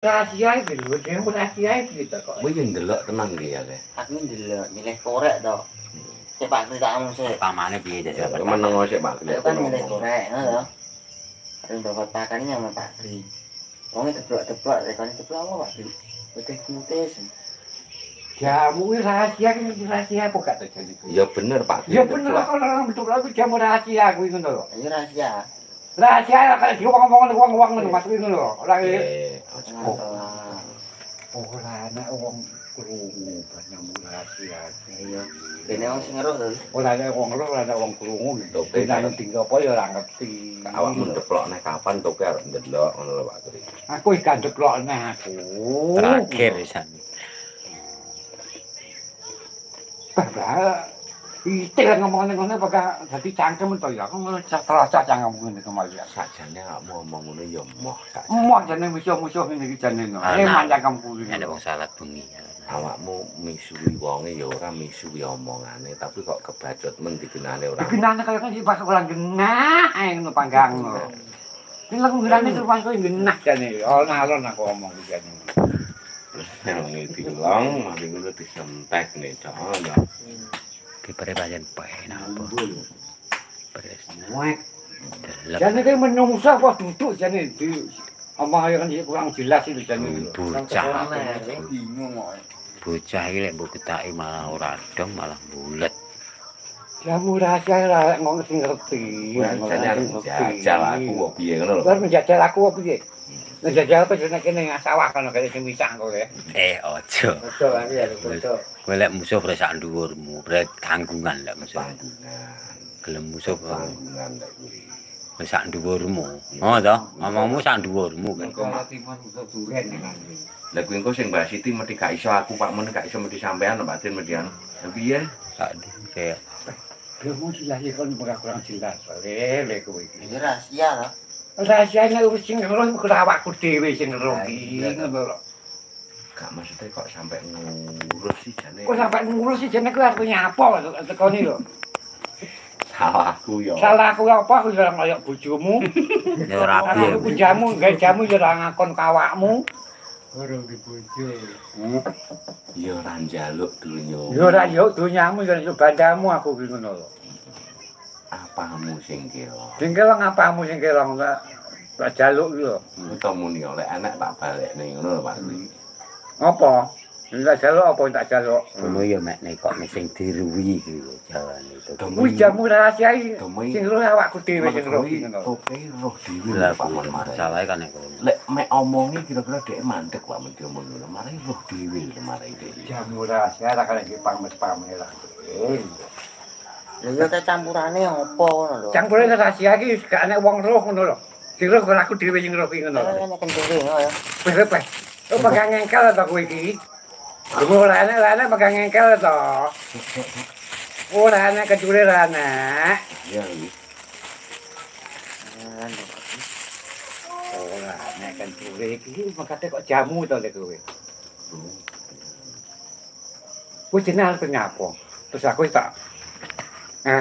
Rahasia iki lho, jeneng rahasia iki kok. Kowe yo ndelok tenan iki ya, Le. Aku ndelok nyilih korek to. Cek Pak Kri tak ngomong sik. Pamane piye jajal. Menengo sik Pak. Aku kan nyilih korek, ngono to. Arep bawa pakane sama Pak Kri. Wong teblok-teblok rekane teblok apa Pak Kri. Putih-putih. Jamu iki rahasia iki rahasia apa gak terjadi? Ya bener Pak. Ya bener kok orang bentuk lagu jamu rahasia kuwi ngono lho. Ini rahasia. Rahasia kalau diomong-omong wong-wong ngono Mas ngono lho. Ora ora ana wong krungu banyamu rahasia. Iya. Dene wong sing ngeruh to. Ora ana wong ngeruh, ora ana wong krungu gitu. Benar tinggal apa ya ora ngerti. Awakmu ndeplok nek kapan to kowe arep ndelok ngono lho Pak Tri. Aku wis gak ndeplok neh aku. Terakhir pisan. Itik ngomong ngono bakal dadi cangkem to ya. Aku terasa cangkem ngene kemarin. Sajane awakmu ngomong ngono ya moh sajane. Moh jane musuh-musuh ngene iki jane. Eman cangkem kuwi. Nek wong salat bengi. Awakmu misuwi wonge ya ora misuwi omongane, tapi kok kebajot men digenane ora. Digenane kaya kan pas ora genah ae ngono panggang ngono. Iki lagu genane terus kok genah jane. Alon-alon aku omong iki jane. Yang dilong mari ngono disentek nih, Cok. Kipere pancen penak apa. Beres. Wek. Jane ki menungsa kok duduk jane di omong ayo kan kurang jelas itu jane. Bocah. Bingung kok. Bocah iki lek mbok ketaki malah ora dong malah bulet. Jamu rahasia ora ngomong sing ngerti. Jajal aku kok piye ngono lho. Bar menjajal aku opo piye? Nek jajal apa jenenge kene sawah kono kaya sing wisah kowe. Aja. Betul kan ya, betul. Kowe lek musuh bre sak dhuwurmu, bre tanggungan lek musuh. Tanggungan. Gelem musuh Tanggungan lek kuwi. wis sak dhuwurmu. Oh to, ngomongmu sak dhuwurmu kan. Kalau timun musuh duren kan. Lah kuwi engko sing Mbak Siti mesti gak iso aku Pak Men gak iso mesti sampean Mbak Tin mesti anu. Lah piye? Sak dhuwur. Kamu jelas kon kurang jelas. Le kowe iki. Ini rahasia to. Rahasianya wis sing ngeruh kok awakku dhewe sing ngeruh iki ngono lho. Gak maksudnya kok sampai ngurus sih jane. Kok sampai ngurus sih jane kuwi aku nyapa tekoni lho. Salahku ya. Salah aku apa aku ora koyo bojomu. Ya ora Aku piye. jamu, gawe jamu ya ora ngakon kawakmu. Ora di bojo. Ya ora njaluk donya. Ya ora yo donyamu ya bandamu aku ki ngono lho. Apamu sing kira. Sing kira ngapamu sing kira tak jaluk ki lho. Utawa muni oleh anak tak balekne ngono lho Pak. Apa? Tak jaluk apa tak jaluk? Ngono ya mek nek kok sing diruwi iki lho jawane itu. Kuwi jamu rahasia iki. Sing roh awakku dhewe sing roh iki ngono. Oke roh dhewe Lah Pak Men. masalahe kan nek Lek mek omongi kira-kira dhek mandek Pak Men diomong ngono. Mari roh dhewe lho mari dhek. Jamu rahasia tak kene iki pamer lah. Lha yo teh campurane apa ngono lho. Campure rahasia iki gak ana wong roh ngono lho. Sing roh kok aku dhewe sing roh iki ngono. Nek kencenge ngono ya. Wis. Oh pegang engkel to kowe iki. Ora ana pegang engkel to. Ora ana kecure ra ana. Ya iki. Ora ana kecure iki makate kok jamu to lek kowe. Wis jeneng nyapa. Terus aku tak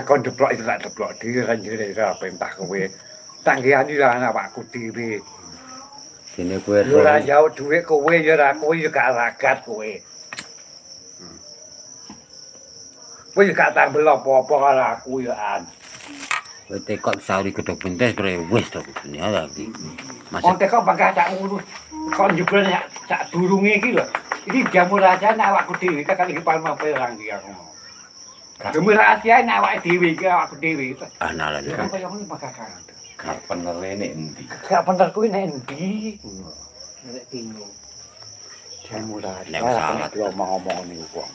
kon deplok itu tak deplok dhewe kan jere ora pentah kowe. Tanggihan iki lah awakku dhewe. dene kowe Ora jauh dhuwit kowe ya ora kowe ya gak ragat kowe. Kowe gak tambel apa-apa karo aku ya an. kowe tekok sauri gedhog bentes kare wis to kudune ya iki. Wong Masuk teko bakal cak ngurus. Kok njebul cak durunge iki lho. Iki jamu rahasia awakku dhewe tak iki palma perang iki aku. Jamu rahasia awake dhewe iki awakku dhewe. analan. Kaya ngono bakal kan. Gak penere nek endi. Gak bener kuwi nek endi. Nek bingung. Jamu rahasia. Nek salah ngomong-ngomong niku wong.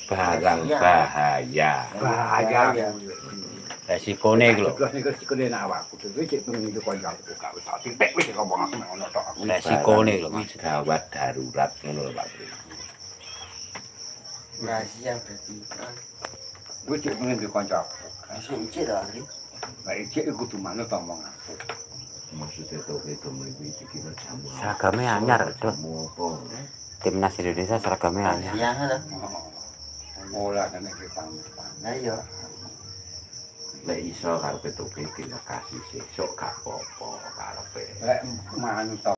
Barang bahaya. Bahaya. Resikone iku lho. Tugas niku sikone awakku dhewe cek pengen itu kancaku gak wis tak titik wis ngomong aku ngono tok. Resikone lho Mas. Gawat darurat ngono lho Pak. Rahasia berarti. Kuwi cek pengen itu kancaku. Sing cek to Ari. Lah iki kudu manut omong aku. Maksudnya tuh itu meliwi dikira jamu. Seragamé anyar, Dok. Apa? Timnas Indonesia seragamé anyar. Rahasia lho. Ora kene iki pamit. Lah iya. Lek iso karepe tuku di lokasi sesuk gak apa-apa karepe. Lek manut